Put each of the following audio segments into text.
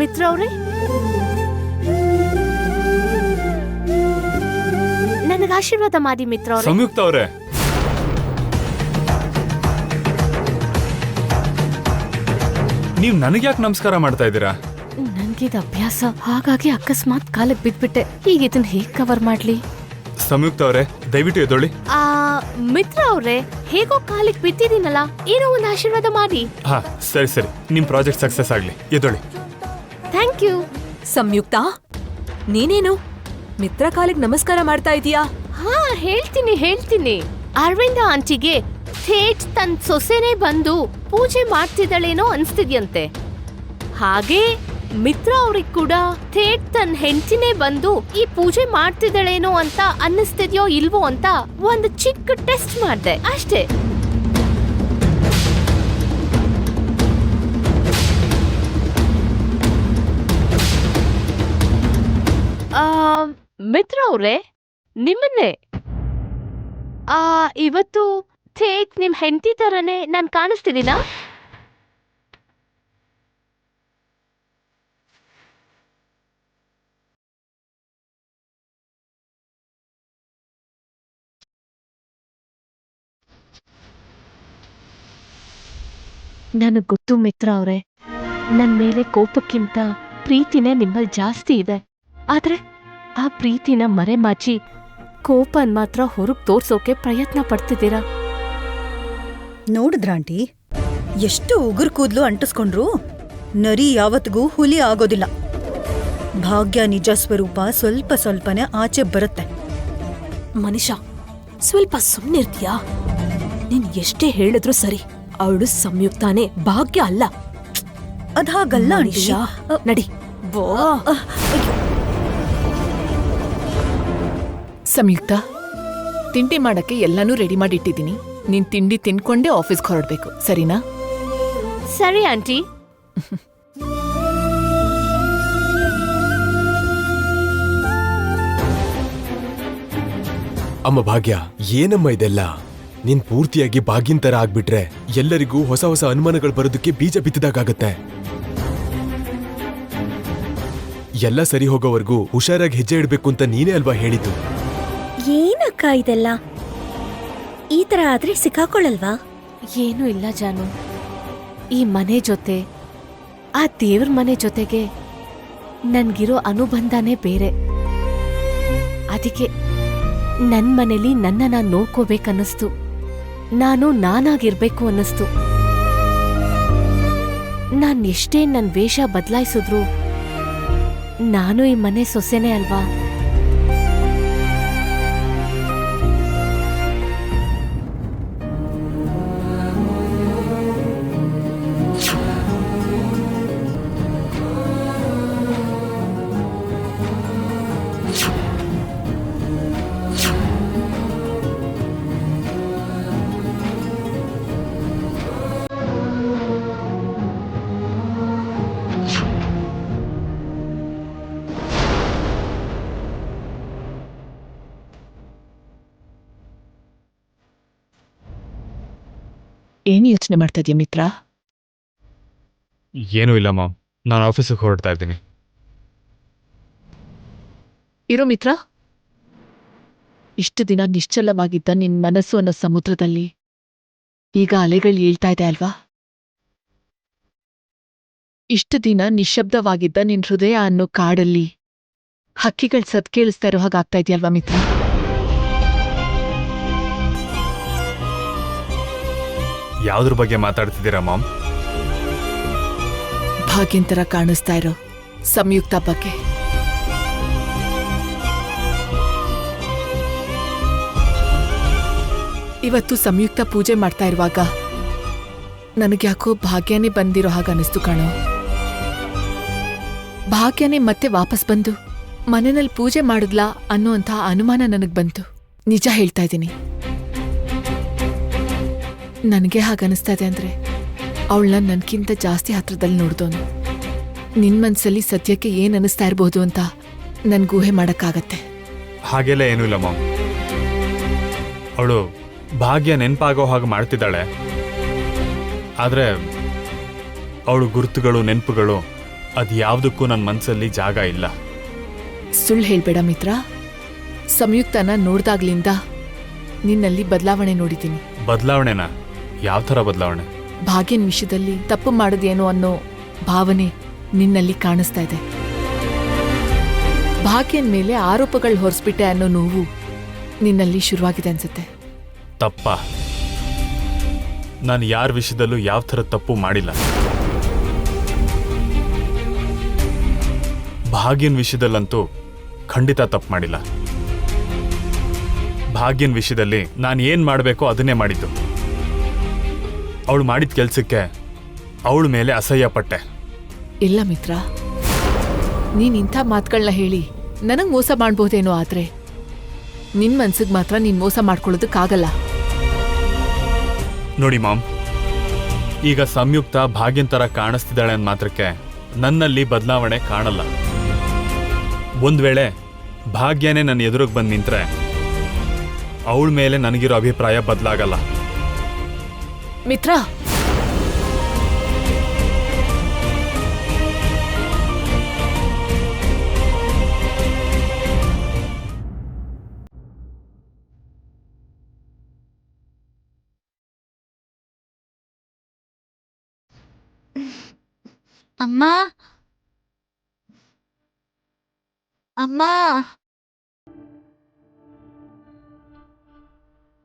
ಮಿತ್ರ ಅವ್ರೆ, ನನಗೆ ಆಶೀರ್ವಾದ ಮಾಡಿ ಮಿತ್ರ ಅವ್ರೆ. ಸಂಯುಕ್ತ ಅವ್ರೆ, ನೀವ್ ನನಗ್ಯಾಕೆ ನಮಸ್ಕಾರ ಮಾಡ್ತಾ ಇದ್ದೀರಾ? ನನ್ಗಿದ ಅಭ್ಯಾಸ, ಹಾಗಾಗಿ ಅಕಸ್ಮಾತ್ ಕಾಲಕ್ಕೆ ಬಿದ್ಬಿಟ್ಟೆ. ಈಗ ಇದನ್ನ ಹೇಗ್ ಕವರ್ ಮಾಡ್ಲಿ? ಸಂಯುಕ್ತ ಅವ್ರೆ, ದಯವಿಟ್ಟು ಎದ್ದೊಳ್ಳಿ. ಮಿತ್ರ ಅವ್ರೆ, ಹೇಗೋ ಕಾಲಿಗೆ ಬಿದ್ದಿದ್ದೀನಲ್ಲ, ಏನೋ ಒಂದು ಆಶೀರ್ವಾದ ಮಾಡಿ. ಹಾ ಸರಿ ಸರಿ, ನಿಮ್ ಪ್ರಾಜೆಕ್ಟ್ ಸಕ್ಸಸ್ ಆಗ್ಲಿ, ಎದ್ದೊಳ್ಳಿ. Thank you. ಸಂಯುಕ್ತ, ನೀನೇನು ಮಿತ್ರ ಕಾಲಿಗೆ ನಮಸ್ಕಾರ ಮಾಡ್ತಾ ಇದೀಯಾ? ಹಾ ಹೇಳ್ತೀನಿ. ಅರವಿಂದ ಆಂಟಿಗೆ ಥೇಟ್ ತನ್ ಸೊಸೆನೇ ಬಂದು ಪೂಜೆ ಮಾಡ್ತಿದ್ದಾಳೇನೋ ಅನ್ಸ್ತಿದ್ಯಂತೆ. ಹಾಗೆ ಮಿತ್ರ ಅವ್ರಿಗೆ ಕೂಡ ಥೇಟ್ ತನ್ ಹೆಂಡತಿನೇ ಬಂದು ಈ ಪೂಜೆ ಮಾಡ್ತಿದ್ದಾಳೇನೋ ಅಂತ ಅನ್ನಿಸ್ತಿದ್ಯೋ ಇಲ್ವೋ ಅಂತ ಒಂದು ಚಿಕ್ಕ ಟೆಸ್ಟ್ ಮಾಡ್ದೆ ಅಷ್ಟೇ. ಮಿತ್ರ ಅವ್ರೆ, ನಿಮ್ಮನ್ನೇ ಇವತ್ತು ಥೇಟ್ ನಿಮ್ ಹೆಂಡತಿ ತರನೇ ನಾನ್ ಕಾಣಿಸ್ತಿದ್ದೀನಾ? ನನಗ್ ಗೊತ್ತು ಮಿತ್ರ ಅವ್ರೆ, ನನ್ ಮೇಲೆ ಕೋಪಕ್ಕಿಂತ ಪ್ರೀತಿನೇ ನಿಮ್ಮಲ್ಲಿ ಜಾಸ್ತಿ ಇದೆ. ಆದ್ರೆ ಆ ಪ್ರೀತಿನ ಮರೆಮಾಚಿ ಕೋಪನ್ ಮಾತ್ರ ಹೊರಗ್ ತೋರ್ಸೋಕೆ ಪ್ರಯತ್ನ ಪಡ್ತಿದ್ದೀರಾ. ನೋಡಿದ್ರ ಆಂಟಿ, ಎಷ್ಟು ಉಗುರು ಕೂದ್ಲು ಅಂಟಿಸ್ಕೊಂಡ್ರು ನರಿ ಯಾವತ್ತಿಗೂ ಹುಲಿ ಆಗೋದಿಲ್ಲ. ಭಾಗ್ಯ ನಿಜ ಸ್ವರೂಪ ಸ್ವಲ್ಪ ಸ್ವಲ್ಪನೇ ಆಚೆ ಬರುತ್ತೆ. ಮನುಷ್ಯ, ಸ್ವಲ್ಪ ಸುಮ್ನಿರ್ತೀಯಾ? ನೀನ್ ಎಷ್ಟೇ ಹೇಳಿದ್ರು ಸರಿ, ಅವಳು ಸಂಯುಕ್ತಾನೆ, ಭಾಗ್ಯ ಅಲ್ಲ. ಅದಾಗಲ್ಲ ಮನುಷ್ಯ, ನಡಿ. ಸಂಯುಕ್ತ, ತಿಂಡಿ ಮಾಡಕ್ಕೆ ಎಲ್ಲಾನು ರೆಡಿ ಮಾಡಿಟ್ಟಿದ್ದೀನಿ. ನೀನ್ ತಿಂಡಿ ತಿನ್ಕೊಂಡೇ ಆಫೀಸ್ಗೆ ಹೊರಡ್ಬೇಕು, ಸರಿನಾ? ಸರಿ ಆಂಟಿ. ಅಮ್ಮ ಭಾಗ್ಯ, ಏನಮ್ಮ ಇದೆಲ್ಲ? ನೀನ್ ಪೂರ್ತಿಯಾಗಿ ಭಾಗ್ಯನ್ ತರ ಆಗ್ಬಿಟ್ರೆ ಎಲ್ಲರಿಗೂ ಹೊಸ ಹೊಸ ಅನುಮಾನಗಳು ಬರೋದಕ್ಕೆ ಬೀಜ ಬಿತ್ತದಾಗತ್ತೆ. ಎಲ್ಲ ಸರಿ ಹೋಗೋವರೆಗೂ ಹುಷಾರಾಗಿ ಹೆಜ್ಜೆ ಇಡ್ಬೇಕು ಅಂತ ನೀನೇ ಅಲ್ವಾ ಹೇಳಿದ್ದು? ಏನಕ್ಕ ಇದೆಲ್ಲ? ಈ ತರ ಆದ್ರೆ ಸಿಕ್ಕಾಕೊಳ್ಳಲ್ವಾ? ಏನೂ ಇಲ್ಲ ಜಾನು, ಈ ಮನೆ ಜೊತೆ, ಆ ದೇವ್ರ ಮನೆ ಜೊತೆಗೆ ನನ್ಗಿರೋ ಅನುಬಂಧನೇ ಬೇರೆ. ಅದಕ್ಕೆ ನನ್ ಮನೇಲಿ ನನ್ನ ನಾನ್ ನೋಡ್ಕೋಬೇಕನ್ನಿಸ್ತು. ನಾನು ನಾನಾಗಿರ್ಬೇಕು ಅನ್ನಿಸ್ತು. ನಾನ್ ಎಷ್ಟೇ ನನ್ ವೇಷ ಬದಲಾಯಿಸಿದ್ರು ನಾನು ಈ ಮನೆ ಸೊಸೆನೇ ಅಲ್ವಾ? ಏನ್ ಯೋಚನೆ ಮಾಡ್ತಾ ಇದೀಯ ಮಿತ್ರ? ಏನೂ ಇಲ್ಲ ಮಾಮ್, ನಾನು ಆಫೀಸಿಗೆ ಹೊರಡ್ತಾ ಇದ್ದೀನಿ. ಇರೋ ಮಿತ್ರ, ಇಷ್ಟು ದಿನ ನಿಶ್ಚಲವಾಗಿದ್ದ ನಿನ್ ಮನಸ್ಸು ಅನ್ನೋ ಸಮುದ್ರದಲ್ಲಿ ಈಗ ಅಲೆಗಳು ಏಳ್ತಾ ಇದೆ ಅಲ್ವಾ? ಇಷ್ಟು ದಿನ ನಿಶ್ಶಬ್ದವಾಗಿದ್ದ ನಿನ್ ಹೃದಯ ಅನ್ನೋ ಕಾಡಲ್ಲಿ ಹಕ್ಕಿಗಳು ಸದ್ ಕೇಳಿಸ್ತಾ ಇರೋ ಹಾಗಾಗ್ತಾ ಇದೆಯಲ್ವಾ ಮಿತ್ರ? ಯಾವ್ದ್ರ ಬಗ್ಗೆ ಮಾತಾಡ್ತಿದ್ದೀರಾ ಮಾಮ್? ಭಾಗ್ಯಂತರ ಕಾಣಿಸ್ತಾ ಇರೋ ಸಂಯುಕ್ತ ಬಗ್ಗೆ. ಇವತ್ತು ಸಂಯುಕ್ತ ಪೂಜೆ ಮಾಡ್ತಾ ಇರುವಾಗ ನನಗ್ಯಾಕೋ ಭಾಗ್ಯನೇ ಬಂದಿರೋ ಹಾಗ ಅನಿಸ್ತು ಕಾಣೋ. ಭಾಗ್ಯನೇ ಮತ್ತೆ ವಾಪಸ್ ಬಂದು ಮನೆಯಲ್ಲಿ ಪೂಜೆ ಮಾಡಿದ್ಲಾ ಅನ್ನೋಂಥ ಅನುಮಾನ ನನಗ್ ಬಂತು. ನಿಜ ಹೇಳ್ತಾ ಇದ್ದೀನಿ. ನನಗೆ ಹಾಗನ್ನಿಸ್ತಾ ಇದೆ ಅಂದ್ರೆ ಅವಳನ್ನ ನನ್ಕಿಂತ ಜಾಸ್ತಿ ಹತ್ರದಲ್ಲಿ ನೋಡ್ದೋನು. ನಿನ್ ಮನ್ಸಲ್ಲಿ ಸದ್ಯಕ್ಕೆ ಏನ್ ಅನಿಸ್ತಾ ಇರ್ಬೋದು ಅಂತ ನನ್ ಊಹೆ ಮಾಡಕ್ಕಾಗತ್ತೆ. ಹಾಗೆಲ್ಲ ಏನೂ ಇಲ್ಲ ಮಾಮ್. ಅವಳು ಭಾಗ್ಯ ನೆನಪಾಗೋ ಹಾಗೆ ಮಾಡ್ತಿದ್ದಾಳೆ. ಆದ್ರೆ ಅವಳು ಗುರುತುಗಳು, ನೆನಪುಗಳು ಅದ್ಯಾವುದಕ್ಕೂ ನನ್ನ ಮನಸ್ಸಲ್ಲಿ ಜಾಗ ಇಲ್ಲ. ಸುಳ್ಳು ಹೇಳ್ಬೇಡ ಮಿತ್ರ. ಸಂಯುಕ್ತನ ನೋಡ್ದಾಗ್ಲಿಂದ ನಿನ್ನಲ್ಲಿ ಬದಲಾವಣೆ ನೋಡಿದ್ದೀನಿ. ಬದಲಾವಣೆನಾ? ಯಾವ ಥರ ಬದಲಾವಣೆ? ಭಾಗ್ಯನ್ ವಿಷಯದಲ್ಲಿ ತಪ್ಪು ಮಾಡೋದೇನೋ ಅನ್ನೋ ಭಾವನೆ ನಿನ್ನಲ್ಲಿ ಕಾಣಿಸ್ತಾ ಇದೆ. ಭಾಗ್ಯನ್ ಮೇಲೆ ಆರೋಪಗಳು ಹೊರಿಸ್ಬಿಟ್ಟೆ ಅನ್ನೋ ನೋವು ನಿನ್ನಲ್ಲಿ ಶುರುವಾಗಿದೆ ಅನ್ಸುತ್ತೆ. ತಪ್ಪ? ನಾನು ಯಾರ ವಿಷಯದಲ್ಲೂ ಯಾವ ಥರ ತಪ್ಪು ಮಾಡಿಲ್ಲ. ಭಾಗ್ಯನ್ ವಿಷಯದಲ್ಲಂತೂ ಖಂಡಿತ ತಪ್ಪು ಮಾಡಿಲ್ಲ. ಭಾಗ್ಯನ್ ವಿಷಯದಲ್ಲಿ ನಾನು ಏನ್ ಮಾಡಬೇಕೋ ಅದನ್ನೇ ಮಾಡಿದ್ದು. ಅವಳು ಮಾಡಿದ ಕೆಲ್ಸಕ್ಕೆ ಅವಳ ಮೇಲೆ ಅಸಹ್ಯ ಪಟ್ಟೆ. ಇಲ್ಲ ಮಿತ್ರ, ನೀನ್ ಇಂಥ ಮಾತುಗಳನ್ನ ಹೇಳಿ ನನಗ್ ಮೋಸ ಮಾಡ್ಬೋದೇನೋ, ಆದ್ರೆ ನಿನ್ ಮನ್ಸಿಗೆ ಮಾತ್ರ ನೀನ್ ಮೋಸ ಮಾಡ್ಕೊಳ್ಳೋದಕ್ಕಾಗಲ್ಲ. ನೋಡಿ ಮಾಮ್, ಈಗ ಸಂಯುಕ್ತ ಭಾಗ್ಯನ್ ತರ ಕಾಣಿಸ್ತಿದ್ದಾಳೆ ಅಂದ ಮಾತ್ರಕ್ಕೆ ನನ್ನಲ್ಲಿ ಬದಲಾವಣೆ ಕಾಣಲ್ಲ. ಒಂದ್ ವೇಳೆ ಭಾಗ್ಯನೇ ನನ್ನ ಎದುರಿಗೆ ಬಂದು ನಿಂತ್ರೆ ಅವಳ ಮೇಲೆ ನನಗಿರೋ ಅಭಿಪ್ರಾಯ ಬದಲಾಗಲ್ಲ. ಮಿತ್ರ, ಅಮ್ಮ ಅಮ್ಮ,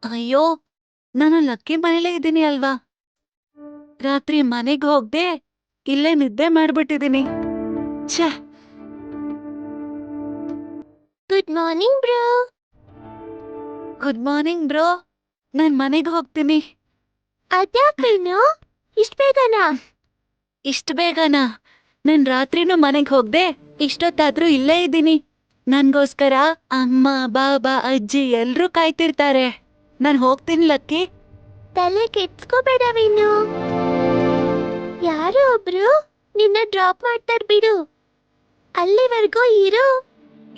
ಅಯ್ಯೋ, ನಾನು ಲಕ್ಕಿ ಮನೇಲೇ ಇದ್ದೀನಿ ಅಲ್ವಾ? ರಾತ್ರಿ ಮನೆಗೆ ಹೋಗ್ದೆ ಇಲ್ಲೇ ನಿದ್ದೆ ಮಾಡ್ಬಿಟ್ಟಿದ್ದೀನಿ. ಛೆ. Good morning bro. Good morning bro. ನಾನ್ ಮನೆಗೆ ಹೋಗ್ತೀನಿ. ಅದ್ಯಾಕೇನು ಇಷ್ಟ ಬೇಗನಾ? ಇಷ್ಟು ಬೇಗನಾ? ನಾನ್ ರಾತ್ರಿನೂ ಮನೆಗೆ ಹೋಗ್ದೆ ಇಷ್ಟೊತ್ತಾದ್ರೂ ಇಲ್ಲೇ ಇದ್ದೀನಿ. ನನ್ಗೋಸ್ಕರ ಅಮ್ಮ, ಬಾಬಾ, ಅಜ್ಜಿ ಎಲ್ರೂ ಕಾಯ್ತಿರ್ತಾರೆ. ನಾನ್ ಹೋಗ್ತೀನಿ ಲಕ್ಕಿ. ತಲೆ ಕೆಡ್ಸ್ಕೋಬೇಡವೇನು, ಯಾರೋ ಒಬ್ರು ನಿನ್ನ ಡ್ರಾಪ್ ಮಾಡ್ತಾರ ಬಿಡು. ಅಲ್ಲಿವರೆಗೂ ಇರು.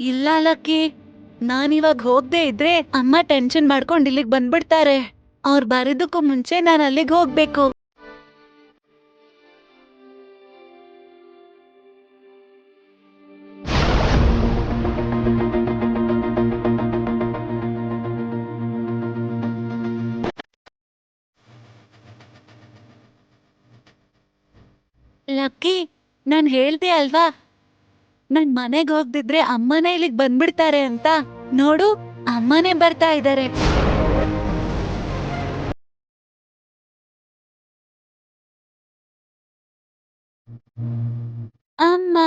ಇಲ್ಲ ಲಕ್ಕಿ, ನಾನಿವಾಗ ಹೋಗ್ದೆ ಇದ್ರೆ ಅಮ್ಮ ಟೆನ್ಷನ್ ಮಾಡ್ಕೊಂಡು ಇಲ್ಲಿಗೆ ಬಂದ್ಬಿಡ್ತಾರೆ. ಅವ್ರು ಬರೋದಕ್ಕೂ ಮುಂಚೆ ನಾನು ಅಲ್ಲಿಗೆ ಹೋಗ್ಬೇಕು. ಲಕ್ಕಿ, ನಾನ್ ಹೇಳ್ದೆ ಅಲ್ವಾ ನನ್ ಮನೆಗೆ ಹೋಗ್ದಿದ್ರೆ ಅಮ್ಮನೇ ಇಲ್ಲಿಗೆ ಬಂದ್ಬಿಡ್ತಾರೆ ಅಂತ. ನೋಡು, ಅಮ್ಮನೇ ಬರ್ತಾ ಇದ್ದಾರೆ. ಅಮ್ಮ.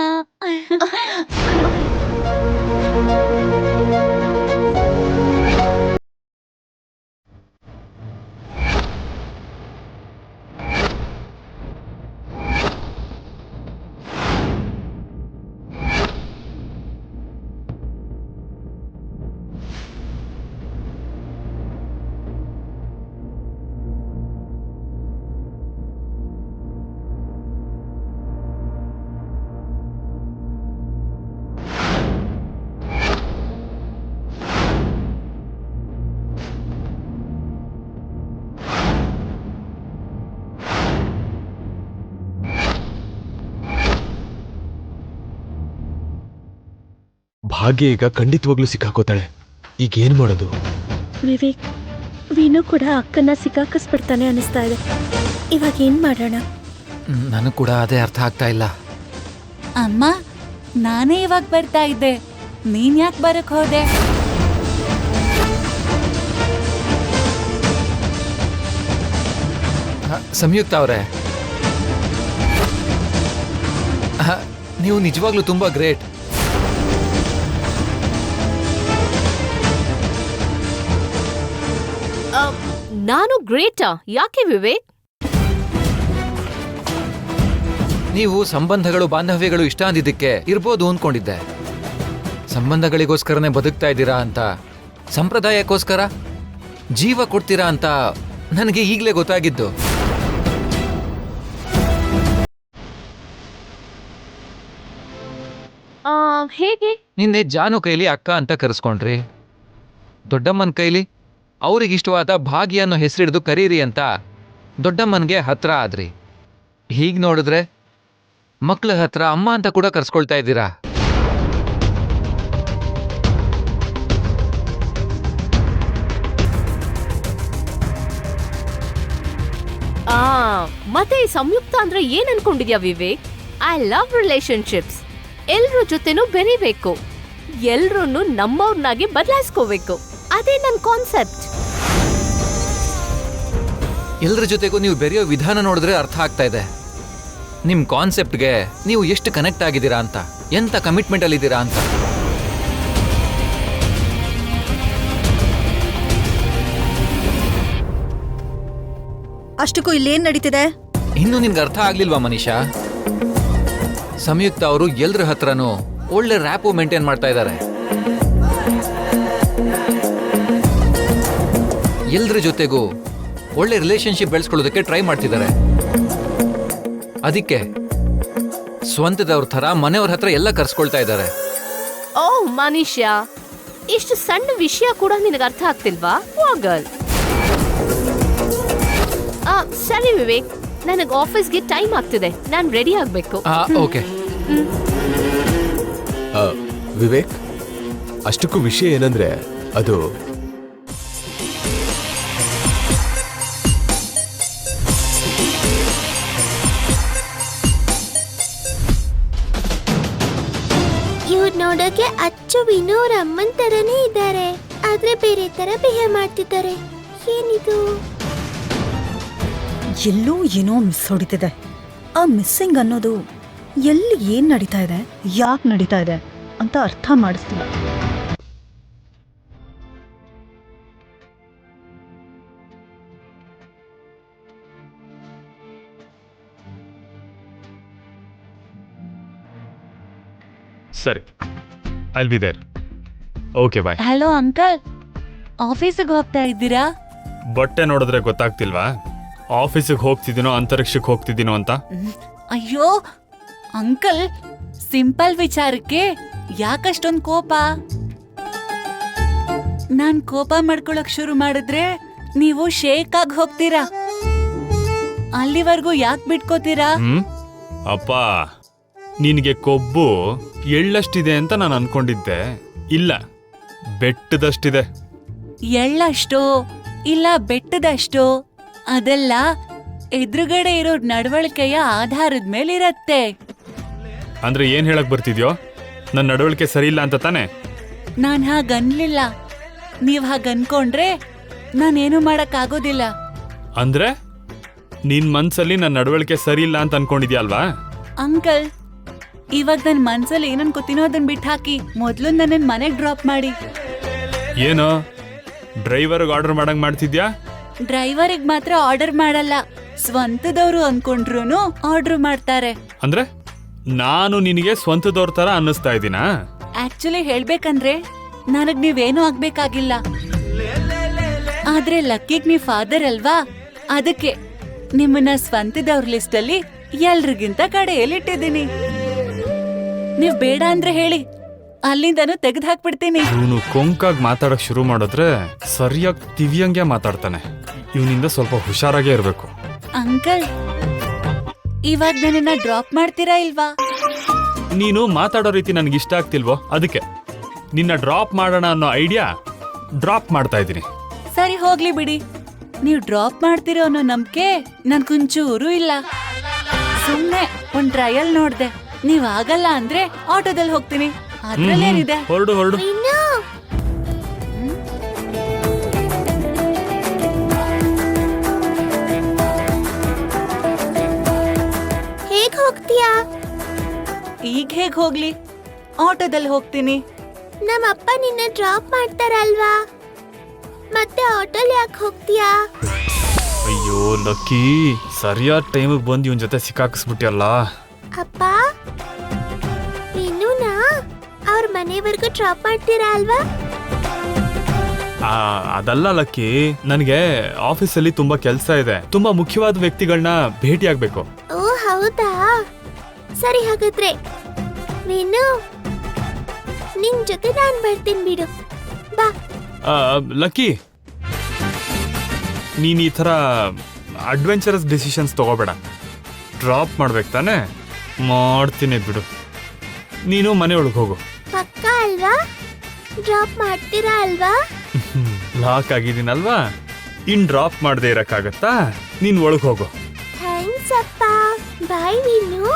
ಭಾಗ್ಯ ಈಗ ಖಂಡಿತವಾಗ್ಲೂ ಸಿಕ್ಕಾಕೋತಾಳೆ. ಈಗ ಏನ್ ಮಾಡೋದು? ವಿವೇಕ್, ವೀನು ಕೂಡ ಅಕ್ಕನ ಸಿಕ್ಕಾಕಿಸ್ಬಿಡ್ತಾನೆ ಅನಿಸ್ತಾ ಇದೆ. ಇವಾಗ ಏನ್ ಮಾಡೋಣ? ನನಗೆ ಕೂಡ ಅದೇ ಅರ್ಥ ಆಗ್ತಾ ಇಲ್ಲ. ಅಮ್ಮ, ನಾನೇ ಇವಾಗ ಬರ್ತಾ ಇದ್ದೆ, ನೀನ್ ಯಾಕೆ ಬರಕ್ ಹೋದೆ? ಸಂಯುಕ್ತ ಅವರೇ, ನೀವು ನಿಜವಾಗ್ಲೂ ತುಂಬಾ ಗ್ರೇಟ್. ನಾನು ಗ್ರೇಟಾ? ಯಾಕೆ ವಿವೇಕ್? ನೀವು ಸಂಬಂಧಗಳು, ಬಾಂಧವ್ಯಗಳು ಇಷ್ಟ ಅಂದಿದ್ದಕ್ಕೆ ಇರ್ಬೋದು ಅಂದ್ಕೊಂಡಿದ್ದೆ. ಸಂಬಂಧಗಳಿಗೋಸ್ಕರನೇ ಬದುಕ್ತಾ ಇದ್ದೀರಾ ಅಂತ, ಸಂಪ್ರದಾಯಕ್ಕೋಸ್ಕರ ಜೀವ ಕೊಡ್ತೀರಾ ಅಂತ ನನಗೆ ಈಗಲೇ ಗೊತ್ತಾಗಿದ್ದು. ಹೇಗೆ? ನಿನ್ನೆ ಜಾನು ಕೈಲಿ ಅಕ್ಕ ಅಂತ ಕರೆಸ್ಕೊಂಡ್ರಿ, ದೊಡ್ಡಮ್ಮನ ಕೈಲಿ ಅವ್ರಿಗಿಷ್ಟವಾದ ಭಾಗ್ಯ ಅನ್ನೋ ಹೆಸರಿಡ್ದು ಕರೀರಿ ಅಂತ ದೊಡ್ಡಮ್ಮನಿಗೆ ಹತ್ರ ಆದ್ರಿ. ಹೀಗೆ ನೋಡಿದ್ರೆ ಮಕ್ಳ ಹತ್ರ ಅಮ್ಮ ಅಂತ ಕೂಡ ಕರ್ಸ್ಕೊಳ್ತಾ ಇದ್ದೀರಾ. ಆ ಮತ್ತೆ ಈ ಸಂಯುಕ್ತ ಅಂದ್ರೆ ಏನ್ ಅನ್ಕೊಂಡಿದ್ಯಾ ವಿವೇಕ್? I love relationships. ಎಲ್ರ ಜೊತೆನೂ ಬೆರಿಬೇಕು, ಎಲ್ರನ್ನೂ ನಮ್ಮವ್ರನ್ನಾಗಿ ಬದಲಾಯಿಸ್ಕೋಬೇಕು. ಅದೇ ನನ್ ಕಾನ್ಸೆಪ್ಟ್. ಎಲ್ಲರ ಜೊತೆಗೂ ನೀವು ಬೆರೆಯೋ ವಿಧಾನ ನೋಡಿದ್ರೆ ಅರ್ಥ ಆಗ್ತಾ ಇದೆ. ನಿಮ್ ಕಾನ್ಸೆಪ್ಟ್ಗೆ ನೀವು ಎಷ್ಟು ಕನೆಕ್ಟ್ ಆಗಿದ್ದೀರಾ ಅಂತ, ಎಂತ ಕಮಿಟ್ಮೆಂಟ್ ಅಲ್ಲಿದ್ದೀರಾ ಅಂತ. ಅಷ್ಟಕ್ಕೂ ಇಲ್ಲೇನ್ ನಡೀತಿದೆ? ಇನ್ನು ನಿನ್ಗೆ ಅರ್ಥ ಆಗ್ಲಿಲ್ವಾ ಮನೀಷಾ? ಸಂಯುಕ್ತ ಅವರು ಎಲ್ರ ಹತ್ರನೂ ಒಳ್ಳೆ ರ್ಯಾಪು ಮೇಂಟೈನ್ ಮಾಡ್ತಾ ಇದ್ದಾರೆ. ಎಲ್ರ ಜೊತೆಗೂ ಒಳ್ಳೆ ರಿಲೇಶನ್ಶಿಪ್ ಬೆಳೆಸ್ಕೊಳ್ಳೋದಕ್ಕೆ ಟ್ರೈ ಮಾಡ್ತಿದ್ದಾರೆ. ಅದಕ್ಕೆ ಸ್ವಂತದವ್ರ ಥರ ಮನೆಯವ್ರ ಹತ್ರ ಎಲ್ಲ ಕರ್ಸ್ಕೊಳ್ತಾ ಇದ್ದಾರೆ. ಓ ಮನೀಷಾ, ಇಷ್ಟು ಸಣ್ಣ ವಿಷಯ ಕೂಡ ನಿನಗೆ ಅರ್ಥ ಆಗ್ತಿಲ್ವಾ? ಹೋಗಲ್. ಸರಿ ವಿವೇಕ್, ನನಗೆ ಆಫೀಸ್ಗೆ ಟೈಮ್ ಆಗ್ತಿದೆ, ನಾನು ರೆಡಿ ಆಗ್ಬೇಕು. ಓಕೆ. ವಿವೇಕ್, ಅಷ್ಟಕ್ಕೂ ವಿಷಯ ಏನಂದ್ರೆ ಅದು ಇವ್ರು ನೋಡೋಕೆ ಅಚ್ಚು ವಿನು ಅವ್ರ ಅಮ್ಮನ್ ತರನೇ ಇದ್ದಾರೆ, ಆದ್ರೆ ಬೇರೆ ತರ ಬಿಹೇವ್ ಮಾಡ್ತಿದ್ದಾರೆ. ಏನಿದು? ಎಲ್ಲೋ ಏನೋ ಮಿಸ್ ಹೊಡಿತಿದೆ. ಆ ಮಿಸ್ಸಿಂಗ್ ಅನ್ನೋದು ಎಲ್ಲಿ ಏನ್ ನಡೀತಾ ಇದೆ, ಯಾಕೆ ನಡೀತಾ ಇದೆ ಅಂತ ಅರ್ಥ ಮಾಡಿಸ್ತಿಲ್ಲ. ಸರಿ, I'll be there. Okay bye. Hello uncle, ಆಫೀಸಿಗೆ ಹೋಗ್ತಾ ಇದ್ದೀರಾ? ಬಟ್ಟೆ ನೋಡಿದ್ರೆ ಗೊತ್ತಾಗ್ತಿಲ್ವಾ ಆಫೀಸಿಗೆ ಹೋಗ್ತಿದ್ದೀನೋ ಅಂತರಿಕ್ಷಕ್ಕೆ ಹೋಗ್ತಿದ್ದೀನೋ ಅಂತ? ಅಯ್ಯೋ ಅಂಕಲ್, ಸಿಂಪಲ್ ವಿಚಾರಕ್ಕೆ ಯಾಕಷ್ಟೊಂದು ಕೋಪ? ನಾನ್ ಕೋಪ ಮಾಡ್ಕೊಳಕ್ ಶುರು ಮಾಡಿದ್ರೆ ನೀವು ಶೇಕ್ ಆಗಿ ಹೋಗ್ತೀರಾ. ಅಲ್ಲಿವರೆಗೂ ಯಾಕೆ ಬಿಟ್ಕೋತೀರಾ? ಅಪ್ಪ, ನಿನಗೆ ಕೊಬ್ಬು ಎಳ್ಳಷ್ಟಿದೆ ಅಂತ ನಾನು ಅನ್ಕೊಂಡಿದ್ದೆ. ಇಲ್ಲ, ಬೆಟ್ಟದಷ್ಟಿದೆ. ಎಳ್ಳಷ್ಟು ಇಲ್ಲ ಬೆಟ್ಟದಷ್ಟು, ಅದೆಲ್ಲ ಎದುರುಗಡೆ ಇರೋ ನಡವಳಿಕೆಯ ಆಧಾರದ ಮೇಲಿರತ್ತೆ. ಅಂದ್ರೆ ಏನ್ ಹೇಳಕ್ ಬರ್ತಿದ್ಯೋ? ನನ್ನ ನಡವಳಿಕೆ ಸರಿ ಇಲ್ಲ ಅಂತ ತಾನೆ? ನಾನ್ ಹಾಗನ್ಲಿಲ್ಲ. ನೀವ್ ಹಾಗನ್ಕೊಂಡ್ರೆ ನಾನೇನು ಮಾಡಕ್ ಆಗೋದಿಲ್ಲ. ಅಂದ್ರೆ ನಿನ್ ಮನ್ಸಲ್ಲಿ ನನ್ನ ನಡವಳಿಕೆ ಸರಿ ಇಲ್ಲ ಅಂತ ಅನ್ಕೊಂಡಿದ್ಯಾ ಅಲ್ವಾ? ಅಂಕಲ್, ಇವಾಗ ನನ್ ಮನ್ಸಲ್ಲಿ ಏನ್ ಅನ್ಕೋತೀನೋ ಅದನ್ನ ಬಿಟ್ಟು ಹಾಕಿ ಮೊದ್ಲು ನನ್ನ ಮನೆಗ್ ಡ್ರಾಪ್ ಮಾಡಿ. ಏನೋ ಡ್ರೈವರ್ಗೆ ಆರ್ಡರ್ ಮಾಡಂಗ್ ಮಾಡ್ತಿದ್ಯಾ? ಡ್ರೈವರಿಗೆ ಮಾತ್ರ ಆರ್ಡರ್ ಮಾಡಲ್ಲ, ಸ್ವಂತದವ್ರು ಅನ್ಕೊಂಡ್ರು ಆರ್ಡರ್ ಮಾಡ್ತಾರೆ. ಅಂದ್ರೆ ನಾನು ನಿನಗೆ ಸ್ವಂತದವ್ರ ತರ ಅನ್ನಿಸ್ತಾ ಇದ್ದೀನಾ? ಆಕ್ಚುಲಿ ಹೇಳ್ಬೇಕಂದ್ರೆ ನನಗ್ ನೀವೇನು ಆಗ್ಬೇಕಾಗಿಲ್ಲ, ಆದ್ರೆ ಲಕ್ಕಿಗ್ ನೀವ್ ಫಾದರ್ ಅಲ್ವಾ, ಅದಕ್ಕೆ ನಿಮ್ಮನ್ನ ಸ್ವಂತದವ್ರ ಲಿಸ್ಟ್ ಅಲ್ಲಿ ಎಲ್ರಿಗಿಂತ ಕಡೆಯಲ್ಲಿಟ್ಟಿದ್ದೀನಿ. ನೀವ್ ಬೇಡ ಅಂದ್ರೆ ಹೇಳಿ, ಅಲ್ಲಿಂದನೂ ತೆಗೆದು ಹಾಕ್ಬಿಡ್ತೀನಿ. ಇವನು ಕೊಂಕಾಗ್ ಮಾತಾಡಕ್ ಶುರು ಮಾಡಿದ್ರೆ ಸರಿಯಾಗಿ ತಿವಿಯಂಗೆ ಮಾತಾಡ್ತಾನೆ. ಇವನಿಂದ ಸ್ವಲ್ಪ ಹುಷಾರಾಗೇ ಇರ್ಬೇಕು. ಅಂಕಲ್, ಇವಾಗ ನನ್ನನ್ನ ಡ್ರಾಪ್ ಮಾಡ್ತೀರಾ ಇಲ್ವಾ? ನೀನು ಮಾತಾಡೋ ರೀತಿ ನನ್ಗೆ ಇಷ್ಟ ಆಗ್ತಿಲ್ವೋ, ಅದಕ್ಕೆ ನಿನ್ನ ಡ್ರಾಪ್ ಮಾಡೋಣ ಅನ್ನೋ ಐಡಿಯಾ ಡ್ರಾಪ್ ಮಾಡ್ತಾ ಇದ್ದೀನಿ. ಸರಿ ಹೋಗ್ಲಿ ಬಿಡಿ, ನೀವ್ ಡ್ರಾಪ್ ಮಾಡ್ತಿರೋ ಅನ್ನೋ ನಂಬಿಕೆ ನನ್ಗೊಂಚೂರು ಇಲ್ಲ. ಸುಮ್ನೆ ಒಂದ್ ಟ್ರಯಲ್ ನೋಡ್ದೆ, ನೀವ್ ಆಗಲ್ಲ ಅಂದ್ರೆ ಆಟೋದಲ್ಲಿ ಹೋಗ್ತೀನಿ, ಅದ್ರಲ್ಲೇನಿದೆ. ಹೊರಡು ಹೊರಡು. ಹೇಗ್ ಹೋಗ್ತೀಯಾ? ಈಗ ಹೇಗ್ ಹೋಗ್ಲಿ, ಆಟೋದಲ್ಲಿ ಹೋಗ್ತೀನಿ. ನಮ್ಮಪ್ಪ ನಿನ್ನ ಡ್ರಾಪ್ ಮಾಡ್ತಾರಲ್ವಾ, ಮತ್ತೆ ಆಟೋಲ್ ಯಾಕೆ ಹೋಗ್ತೀಯಾ? ಅಯ್ಯೋ ಲಕ್ಕಿ, ಸರಿಯಾದ ಟೈಮಿಗೆ ಬಂದು ಇವನ್ ಜೊತೆ ಸಿಕ್ಕಾಕಿಸ್ಬಿಟ್ಯಲ್ಲ. ಅಪ್ಪ, ಇನ್ನೂನಾ ಅವ್ರ ಮನೆವರೆಗೂ ಡ್ರಾಪ್ ಮಾಡ್ತೀರಾ ಅಲ್ವಾ? ಅದಲ್ಲ ಲಕ್ಕಿ, ನನಗೆ ಆಫೀಸಲ್ಲಿ ತುಂಬಾ ಕೆಲಸ ಇದೆ, ತುಂಬಾ ಮುಖ್ಯವಾದ ವ್ಯಕ್ತಿಗಳನ್ನ ಭೇಟಿ ಆಗ್ಬೇಕು. ಓ ಹೌದಾ, ಸರಿ ಹಾಗಾದ್ರೆ ನೀನು ನಿನ್ ಜೊತೆ ನಾನ್ ಬರ್ತೀನಿ ಬಿಡು, ಬಾ. ಲಕ್ಕಿ, ನೀನ್ ಈ ತರ ಅಡ್ವೆಂಚರಸ್ ಡಿಸಿಷನ್ಸ್ ತಗೋಬೇಡ. ಡ್ರಾಪ್ ಮಾಡ್ಬೇಕು ತಾನೆ, ಮಾಡ್ತೀನಿ ಬಿಡು. ನೀನು ಮನೆ ಒಳಗೆ ಹೋಗು. ಪಕ್ಕ ಅಲ್ವಾ? ಡ್ರಾಪ್ ಮಾಡ್ತೀರಾ ಅಲ್ವಾ? ಲಾಕ್ ಆಗಿದ್ದೀನಲ್ವಾ, ಡ್ರಾಪ್ ಮಾಡದೆ ಇರಕ್ಕಾಗತ್ತಾ? ನೀನ್ ಒಳಗೆ ಹೋಗು. ಥ್ಯಾಂಕ್ಸ್ ಅಪ್ಪ. ಬಾಯ್ ವಿನು.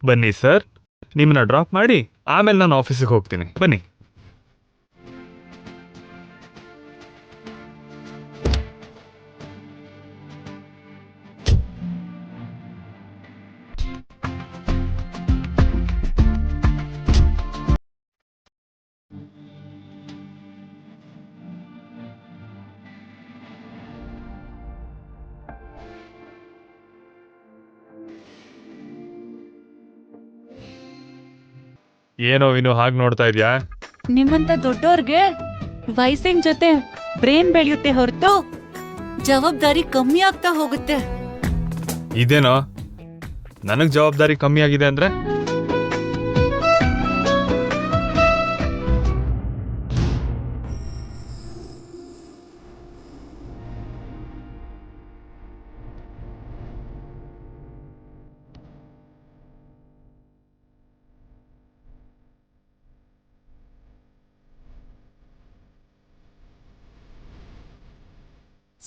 ಬನ್ನಿ ಸರ್, ನಿಮ್ಮನ್ನ ಡ್ರಾಪ್ ಮಾಡಿ ಆಮೇಲೆ ನಾನು ಆಫೀಸಿಗೆ ಹೋಗ್ತೀನಿ. ಬನ್ನಿ. ಏನೋ ಇನ್ನು ಹಾಗೆ ನೋಡ್ತಾ ಇದ್ಯಾ? ನಿಮ್ಮಂತ ದೊಡ್ಡೋರ್ಗೆ ವಯಸ್ಸಿನ ಜೊತೆ ಬ್ರೇನ್ ಬೆಳೆಯುತ್ತೆ ಹೊರತು ಜವಾಬ್ದಾರಿ ಕಮ್ಮಿ ಆಗ್ತಾ ಹೋಗುತ್ತೆ. ಇದೇನೋ ನನಗ್ ಜವಾಬ್ದಾರಿ ಕಮ್ಮಿ ಆಗಿದೆ ಅಂದ್ರೆ?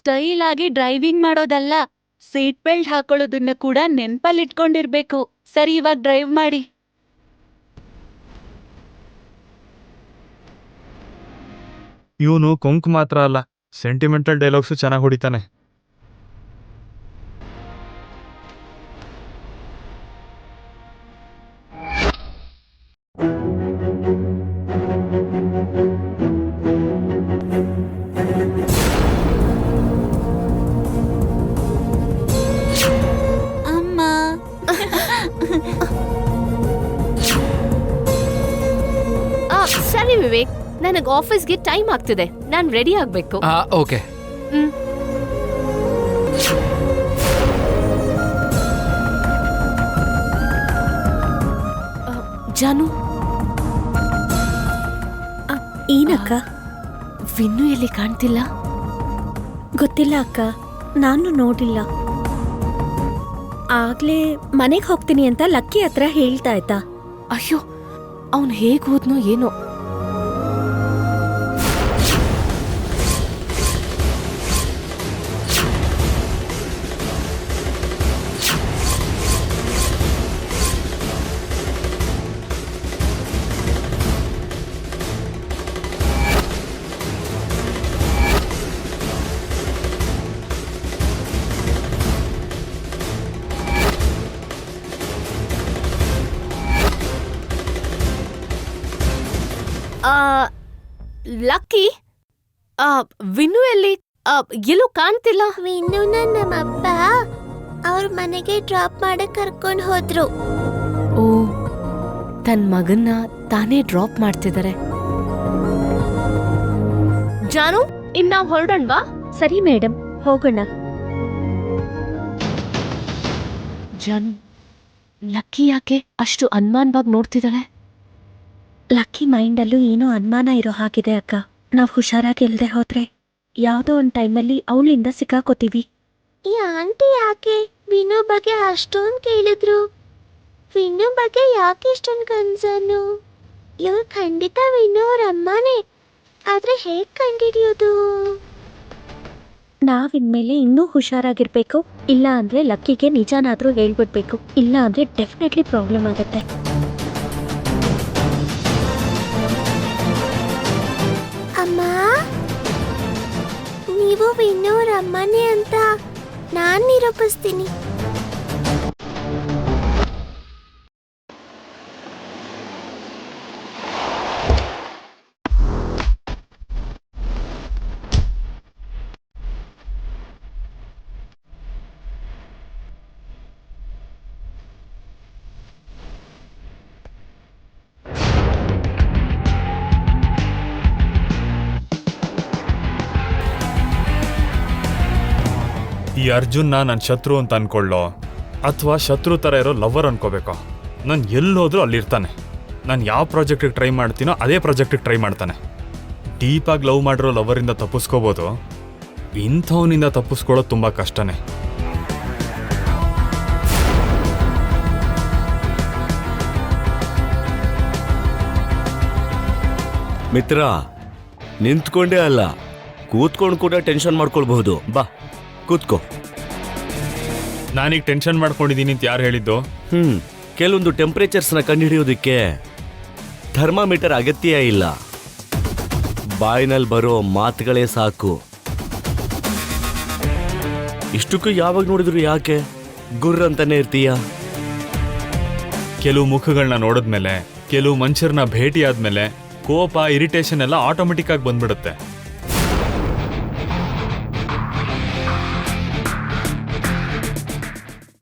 ಸ್ಟೈಲ್ ಆಗಿ ಡ್ರೈವಿಂಗ್ ಮಾಡೋದಲ್ಲ, ಸೀಟ್ ಬೆಲ್ಟ್ ಹಾಕೊಳ್ಳೋದನ್ನ ಕೂಡ ನೆನ್ಪಲ್ಲಿ ಇಟ್ಕೊಂಡಿರ್ಬೇಕು. ಸರಿ, ಇವಾಗ ಡ್ರೈವ್ ಮಾಡಿ. ಇವನು ಕೊಂಕು ಮಾತ್ರ ಅಲ್ಲ, ಸೆಂಟಿಮೆಂಟಲ್ ಡೈಲಾಗ್ಸು ಚೆನ್ನಾಗಿ ಹೊಡಿತಾನೆ. ಅಮ್ಮ, ಸರಿ ವಿವೇಕ್, ನನಗ್ ಆಫೀಸ್ಗೆ ಟೈಮ್ ಆಗ್ತಿದೆ. ನಾನ್ ರೆಡಿ ಆಗ್ಬೇಕು. ಓಕೆ. ಜಾನು, ಏನಕ್ಕ? ವಿನ್ನು ಎಲ್ಲಿ ಕಾಣ್ತಿಲ್ಲ? ಗೊತ್ತಿಲ್ಲ ಅಕ್ಕ, ನಾನು ನೋಡಿಲ್ಲ. ಆಗ್ಲೇ ಮನೆಗೆ ಹೋಗ್ತೀನಿ ಅಂತ ಲಕ್ಕಿ ಹತ್ರ ಹೇಳ್ತಾ ಇದ್ದ. ಅಯ್ಯೋ, ಅವನ್ ಹೇಗ್ ಹೋದ್ನೋ ಏನೋ. ಲಕ್ಕಿ, ವಿನ್ನು ಎಲ್ಲಿ? ಎಲ್ಲೂ ಕಾಣ್ತಿಲ್ಲ. ವಿನುನ ನಮ್ಮಪ್ಪ ಅವ್ರ ಮನೆಗೆ ಡ್ರಾಪ್ ಮಾಡಕ್ ಕರ್ಕೊಂಡ್ ಹೋದ್ರು. ಓ, ತನ್ ಮಗನ್ನ ತಾನೇ ಡ್ರಾಪ್ ಮಾಡ್ತಿದ್ದಾರೆ. ಜಾನು, ಇನ್ ನಾವ್ ಹೊರಡೋಣವಾ? ಸರಿ ಮೇಡಮ್, ಹೋಗೋಣ. ಜಾನು, ಲಕ್ಕಿ ಯಾಕೆ ಅಷ್ಟು ಅನುಮಾನವಾಗಿ ನೋಡ್ತಿದ್ದಾಳೆ? ಲಕ್ಕಿ ಮೈಂಡಲ್ಲೂ ಏನೋ ಅನುಮಾನ ಇರೋ ಹಾಗಿದೆ ಅಕ್ಕ. ನಾವ್ ಹುಷಾರಾಗಿ ಇಲ್ದೆ ಹೋದ್ರೆ ಯಾವ್ದೋ ಒಂದ್ ಟೈಮಲ್ಲಿ ಅವಳಿಂದ ಸಿಕ್ಕಾಕೋತೀವಿ. ಈ ಆಂಟಿ ಯಾಕೆ ವಿನು ಬಗ್ಗೆ ಅಷ್ಟೊಂದು ಕೇಳಿದ್ರು? ವಿನು ಬಗ್ಗೆ ಯಾಕೆ ಇಷ್ಟೊಂದು ಕನ್ಸರ್ನು? ಇವ್ರು ಖಂಡಿತ ವಿನು ಅವ್ರ ಅಮ್ಮನೇ. ಆದ್ರೆ ಹೇಗ್ ಕಂಡಿಡಿಯೋದು? ನಾವಿನ್ಮೇಲೆ ಇನ್ನೂ ಹುಷಾರಾಗಿರ್ಬೇಕು. ಇಲ್ಲ ಅಂದ್ರೆ ಲಕ್ಕಿಗೆ ನಿಜಾನಾದ್ರೂ ಹೇಳ್ಬಿಡ್ಬೇಕು. ಇಲ್ಲ ಅಂದ್ರೆ ಡೆಫಿನೆಟ್ಲಿ ಪ್ರಾಬ್ಲಮ್ ಆಗತ್ತೆ. ಅಮ್ಮ, ನೀವು ವಿನು ಅವ್ರ ಅಮ್ಮನೇ ಅಂತ ನಾನ್ ನಿರೂಪಿಸ್ತೀನಿ. ಈ ಅರ್ಜುನ್ನ ನನ್ನ ಶತ್ರು ಅಂತ ಅನ್ಕೊಳ್ಳೋ ಅಥವಾ ಶತ್ರು ಥರ ಇರೋ ಲವರ್ ಅನ್ಕೋಬೇಕೋ? ನಾನು ಎಲ್ಲೋದ್ರೂ ಅಲ್ಲಿರ್ತಾನೆ. ನಾನು ಯಾವ ಪ್ರಾಜೆಕ್ಟಿಗೆ ಟ್ರೈ ಮಾಡ್ತೀನೋ ಅದೇ ಪ್ರಾಜೆಕ್ಟಿಗೆ ಟ್ರೈ ಮಾಡ್ತಾನೆ. ಡೀಪಾಗಿ ಲವ್ ಮಾಡಿರೋ ಲವರಿಂದ ತಪ್ಪಿಸ್ಕೋಬೋದು, ಇಂಥವನಿಂದ ತಪ್ಪಿಸ್ಕೊಳ್ಳೋದು ತುಂಬ ಕಷ್ಟನೇ. ಮಿತ್ರ, ನಿಂತ್ಕೊಂಡೇ ಅಲ್ಲ, ಕೂತ್ಕೊಂಡು ಕೂಡ ಟೆನ್ಷನ್ ಮಾಡ್ಕೊಳ್ಬಹುದು. ಬಾ ಕೂತ್ಕೋ. ನಾನೀಗ ಟೆನ್ಷನ್ ಮಾಡ್ಕೊಂಡಿದ್ದೀನಿ ಅಂತ ಯಾರು ಹೇಳಿದ್ದು? ಕೆಲವೊಂದು ಟೆಂಪರೇಚರ್ಸ್ನ ಕಂಡುಹಿಡಿಯೋದಕ್ಕೆ ಥರ್ಮಾಮೀಟರ್ ಅಗತ್ಯ ಇಲ್ಲ, ಬಾಯಿನಲ್ಲಿ ಬರೋ ಮಾತುಗಳೇ ಸಾಕು. ಇಷ್ಟಕ್ಕೂ ಯಾವಾಗ ನೋಡಿದ್ರು ಯಾಕೆ ಗುರ್ರ ಅಂತಾನೆ ಇರ್ತೀಯ? ಕೆಲವು ಮುಖಗಳನ್ನ ನೋಡಿದ್ಮೇಲೆ, ಕೆಲವು ಮನುಷ್ಯರನ್ನ ಭೇಟಿ ಆದ್ಮೇಲೆ ಕೋಪ, ಇರಿಟೇಷನ್ ಎಲ್ಲ ಆಟೋಮೆಟಿಕ್ ಆಗಿ ಬಂದ್ಬಿಡುತ್ತೆ.